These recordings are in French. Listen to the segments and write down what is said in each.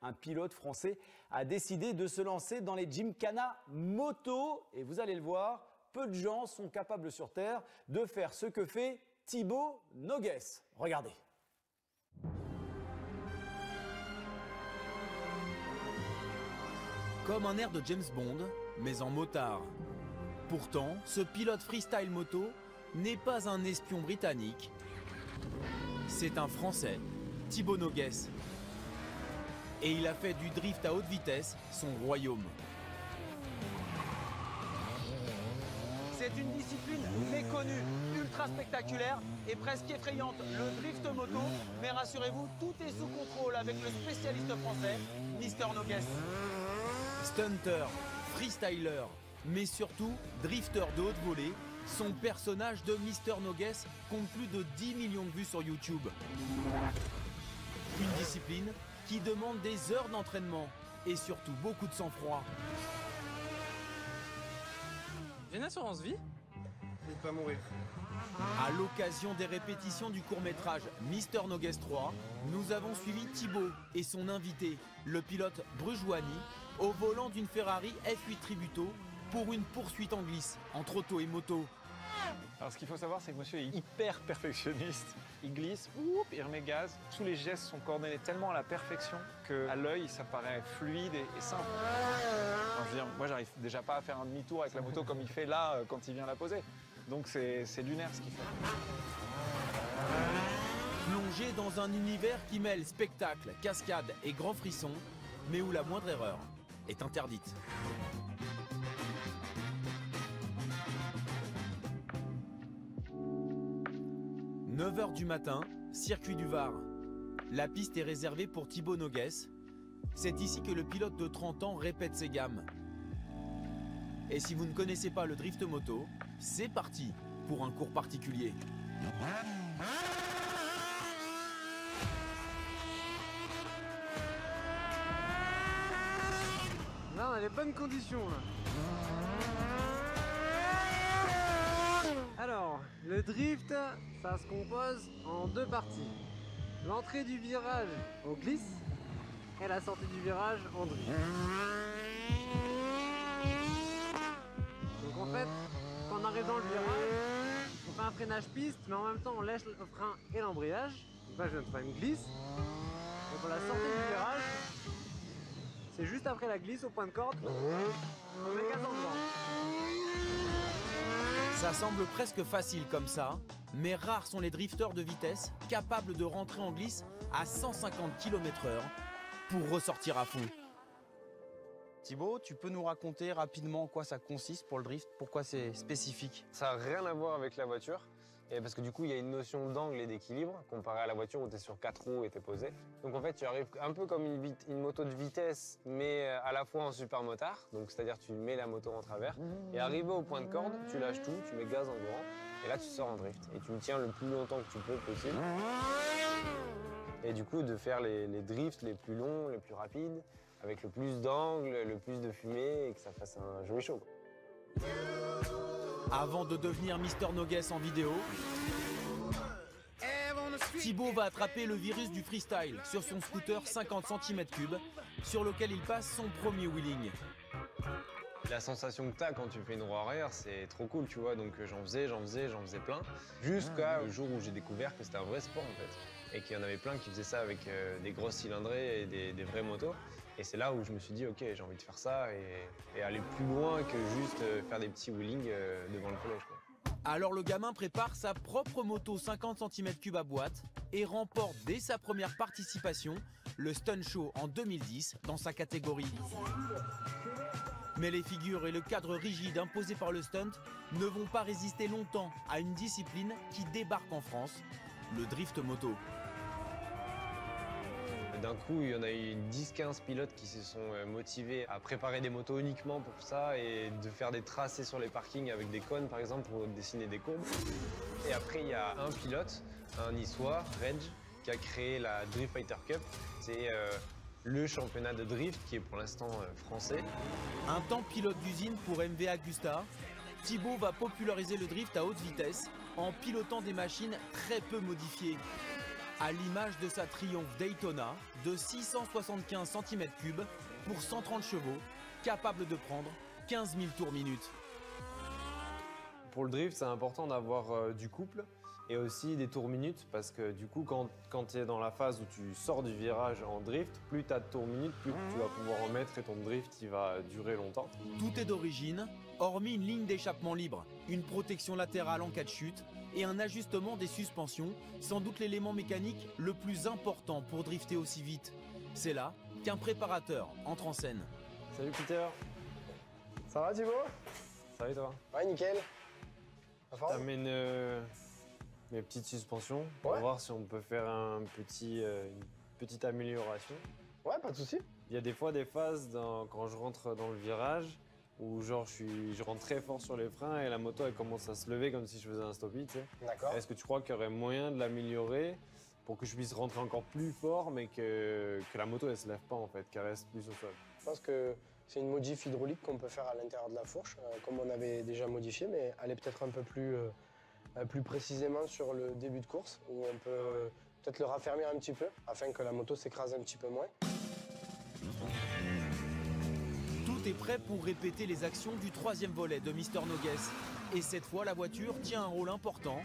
un pilote français a décidé de se lancer dans les Gymkhana moto. Et vous allez le voir, peu de gens sont capables sur Terre de faire ce que fait Thibaut Nogues. Regardez. Comme un air de James Bond, mais en motard. Pourtant, ce pilote freestyle moto n'est pas un espion britannique. C'est un Français, Thibaut Nogues. Et il a fait du drift à haute vitesse son royaume. C'est une discipline méconnue, ultra spectaculaire et presque effrayante, le drift moto. Mais rassurez-vous, tout est sous contrôle avec le spécialiste français, Mister Nogues. Stunter, freestyler, mais surtout drifter de haute volée, son personnage de Mister Nogues compte plus de 10 millions de vues sur YouTube. Une discipline qui demande des heures d'entraînement et surtout beaucoup de sang-froid. J'ai une assurance vie. Il va mourir. À l'occasion des répétitions du court-métrage Mister Nogues 3, nous avons suivi Thibaut et son invité, le pilote Brujouani, au volant d'une Ferrari F8 Tributo pour une poursuite en glisse entre auto et moto. Alors ce qu'il faut savoir, c'est que monsieur est hyper perfectionniste. Il glisse, il remet gaz. Tous les gestes sont coordonnés tellement à la perfection qu'à l'œil, ça paraît fluide et simple. Enfin, je veux dire, moi, j'arrive déjà pas à faire un demi-tour avec la moto comme il fait là quand il vient la poser. Donc c'est lunaire ce qu'il fait. Plongé dans un univers qui mêle spectacle, cascade et grands frissons, mais où la moindre erreur est interdite. « 9h du matin, circuit du Var. La piste est réservée pour Thibaut Nogues. C'est ici que le pilote de 30 ans répète ses gammes. Et si vous ne connaissez pas le drift moto, c'est parti pour un cours particulier. Là, on a les bonnes conditions. Là. Alors, le drift, ça se compose en deux parties. L'entrée du virage au glisse et la sortie du virage en drift. Donc en fait, quand on arrive dans le virage, on fait un freinage piste, mais en même temps on lèche le frein et l'embrayage. Donc là, je viens de faire une glisse. Et pour la sortie du virage, c'est juste après la glisse au point de corde, on met 4 ans devant. Ça semble presque facile comme ça, mais rares sont les drifters de vitesse capables de rentrer en glisse à 150 km/h pour ressortir à fond. Thibaut, tu peux nous raconter rapidement en quoi ça consiste pour le drift, pourquoi c'est spécifique? Ça n'a rien à voir avec la voiture, et parce que du coup il y a une notion d'angle et d'équilibre comparé à la voiture où tu es sur 4 roues et tu es posé. Donc en fait tu arrives un peu comme une moto de vitesse, mais à la fois en super motard, donc c'est-à-dire tu mets la moto en travers, et arrivé au point de corde, tu lâches tout, tu mets gaz en grand, et là tu sors en drift. Et tu me tiens le plus longtemps que tu peux possible. Et du coup de faire les drifts les plus longs, les plus rapides, avec le plus d'angles, le plus de fumée et que ça fasse un joli show. Avant de devenir Mister Nogues en vidéo, Thibaut va attraper le virus du freestyle sur son scooter 50 cm3 sur lequel il passe son premier wheeling. La sensation que t'as quand tu fais une roue arrière, c'est trop cool, tu vois. Donc j'en faisais plein. Jusqu'au jour où j'ai découvert que c'était un vrai sport en fait. Et qu'il y en avait plein qui faisaient ça avec des grosses cylindrées et des vraies motos. Et c'est là où je me suis dit, ok, j'ai envie de faire ça et aller plus loin que juste faire des petits wheelings devant le collège, quoi. Alors le gamin prépare sa propre moto 50 cm3 à boîte et remporte dès sa première participation le Stunt Show en 2010 dans sa catégorie. Mais les figures et le cadre rigide imposé par le stunt ne vont pas résister longtemps à une discipline qui débarque en France, le drift moto. D'un coup, il y en a eu 10-15 pilotes qui se sont motivés à préparer des motos uniquement pour ça et de faire des tracés sur les parkings avec des cônes, par exemple, pour dessiner des courbes. Et après, il y a un pilote, un niçois, Reg, qui a créé la Drift Fighter Cup. C'est le championnat de drift qui est pour l'instant français. Un temps pilote d'usine pour MV Agusta, Thibaut va populariser le drift à haute vitesse en pilotant des machines très peu modifiées. À l'image de sa Triumph Daytona de 675 cm3 pour 130 chevaux, capable de prendre 15 000 tours minute. Pour le drift, c'est important d'avoir du couple et aussi des tours minutes parce que du coup, quand tu es dans la phase où tu sors du virage en drift, plus tu as de tours minutes, plus tu vas pouvoir en mettre et ton drift il va durer longtemps. Tout est d'origine, hormis une ligne d'échappement libre, une protection latérale en cas de chute et un ajustement des suspensions, sans doute l'élément mécanique le plus important pour drifter aussi vite. C'est là qu'un préparateur entre en scène. Salut Peter. Ça va Thibaut? Ça va et toi? Ouais, nickel. Je t'amène mes petites suspensions pour voir si on peut faire une petite amélioration. Ouais, pas de souci. Il y a des fois des phases quand je rentre dans le virage où genre je rentre très fort sur les freins et la moto elle commence à se lever comme si je faisais un stoppie, tu sais. D'accord. Est-ce que tu crois qu'il y aurait moyen de l'améliorer pour que je puisse rentrer encore plus fort mais que la moto elle se lève pas en fait, qu'elle reste plus au sol? Je pense que c'est une modif hydraulique qu'on peut faire à l'intérieur de la fourche, comme on avait déjà modifié, mais aller peut-être un peu plus précisément sur le début de course, où on peut peut-être le raffermir un petit peu, afin que la moto s'écrase un petit peu moins. Tout est prêt pour répéter les actions du troisième volet de Mister No Guess. Et cette fois, la voiture tient un rôle important,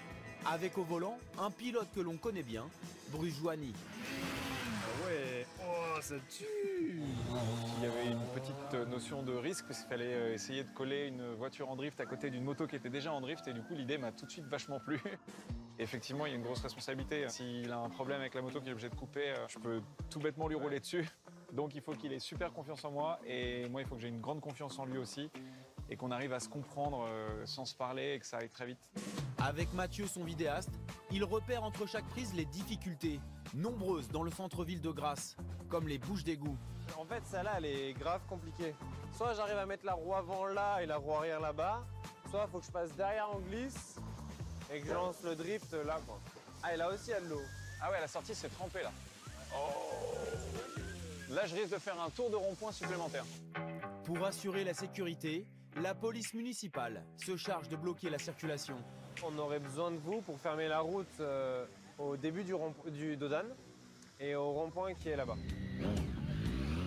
avec au volant un pilote que l'on connaît bien, Bruce Joigny. Ouais, oh, ça tue! Il y avait une petite notion de risque parce qu'il fallait essayer de coller une voiture en drift à côté d'une moto qui était déjà en drift et du coup l'idée m'a tout de suite vachement plu. Effectivement, il y a une grosse responsabilité. S'il a un problème avec la moto qu'il est obligé de couper, je peux tout bêtement lui rouler dessus. Donc il faut qu'il ait super confiance en moi et moi il faut que j'ai une grande confiance en lui aussi et qu'on arrive à se comprendre sans se parler et que ça aille très vite. Avec Mathieu, son vidéaste, il repère entre chaque prise les difficultés, nombreuses dans le centre-ville de Grasse, comme les bouches d'égout. En fait, celle-là, elle est grave compliquée. Soit j'arrive à mettre la roue avant là et la roue arrière là-bas, soit il faut que je passe derrière en glisse et que je lance le drift là, quoi. Ah, et là aussi, il y a de l'eau. Ah ouais, la sortie c'est trempé là. Là, je risque de faire un tour de rond-point supplémentaire. Pour assurer la sécurité, la police municipale se charge de bloquer la circulation. On aurait besoin de vous pour fermer la route au début du Dodan et au rond-point qui est là-bas.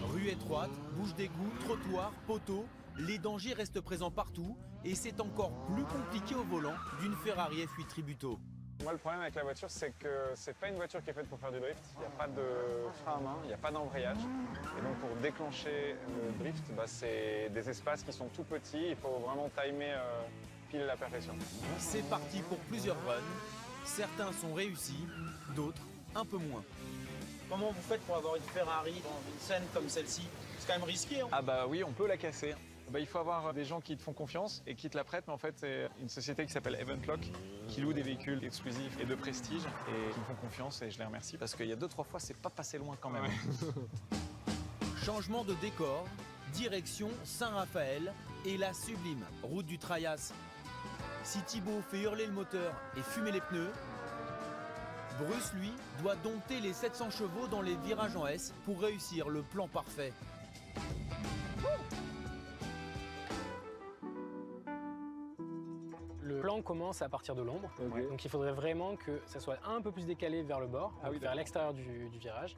Rue étroite, bouche d'égout, trottoir, poteau, les dangers restent présents partout et c'est encore plus compliqué au volant d'une Ferrari F8 Tributo. Moi, le problème avec la voiture, c'est que c'est pas une voiture qui est faite pour faire du drift. Il n'y a pas de frein à main, il n'y a pas d'embrayage. Et donc, pour déclencher le drift, c'est des espaces qui sont tout petits. Il faut vraiment timer pile à la perfection. C'est parti pour plusieurs runs. Certains sont réussis, d'autres un peu moins. Comment vous faites pour avoir une Ferrari dans une scène comme celle-ci? C'est quand même risqué, hein? Ah bah oui, on peut la casser. Il faut avoir des gens qui te font confiance et qui te la prêtent, mais en fait, c'est une société qui s'appelle Eventlock qui loue des véhicules exclusifs et de prestige et qui me font confiance et je les remercie parce qu'il y a 2-3 fois, c'est pas passé loin quand même. Changement de décor, direction Saint-Raphaël et la sublime route du Traias. Si Thibaut fait hurler le moteur et fumer les pneus, Bruce, lui, doit dompter les 700 chevaux dans les virages en S pour réussir le plan parfait. Le plan commence à partir de l'ombre, donc il faudrait vraiment que ça soit un peu plus décalé vers le bord, vers l'extérieur du virage.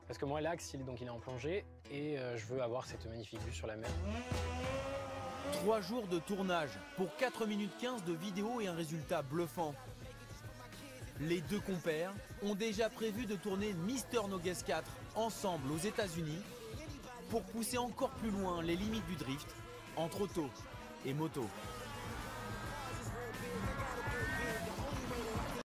Parce que moi, l'axe, il est en plongée et je veux avoir cette magnifique vue sur la mer. 3 jours de tournage pour 4 minutes 15 de vidéo et un résultat bluffant. Les deux compères ont déjà prévu de tourner Mister No Guess 4 ensemble aux États-Unis pour pousser encore plus loin les limites du drift entre auto et moto.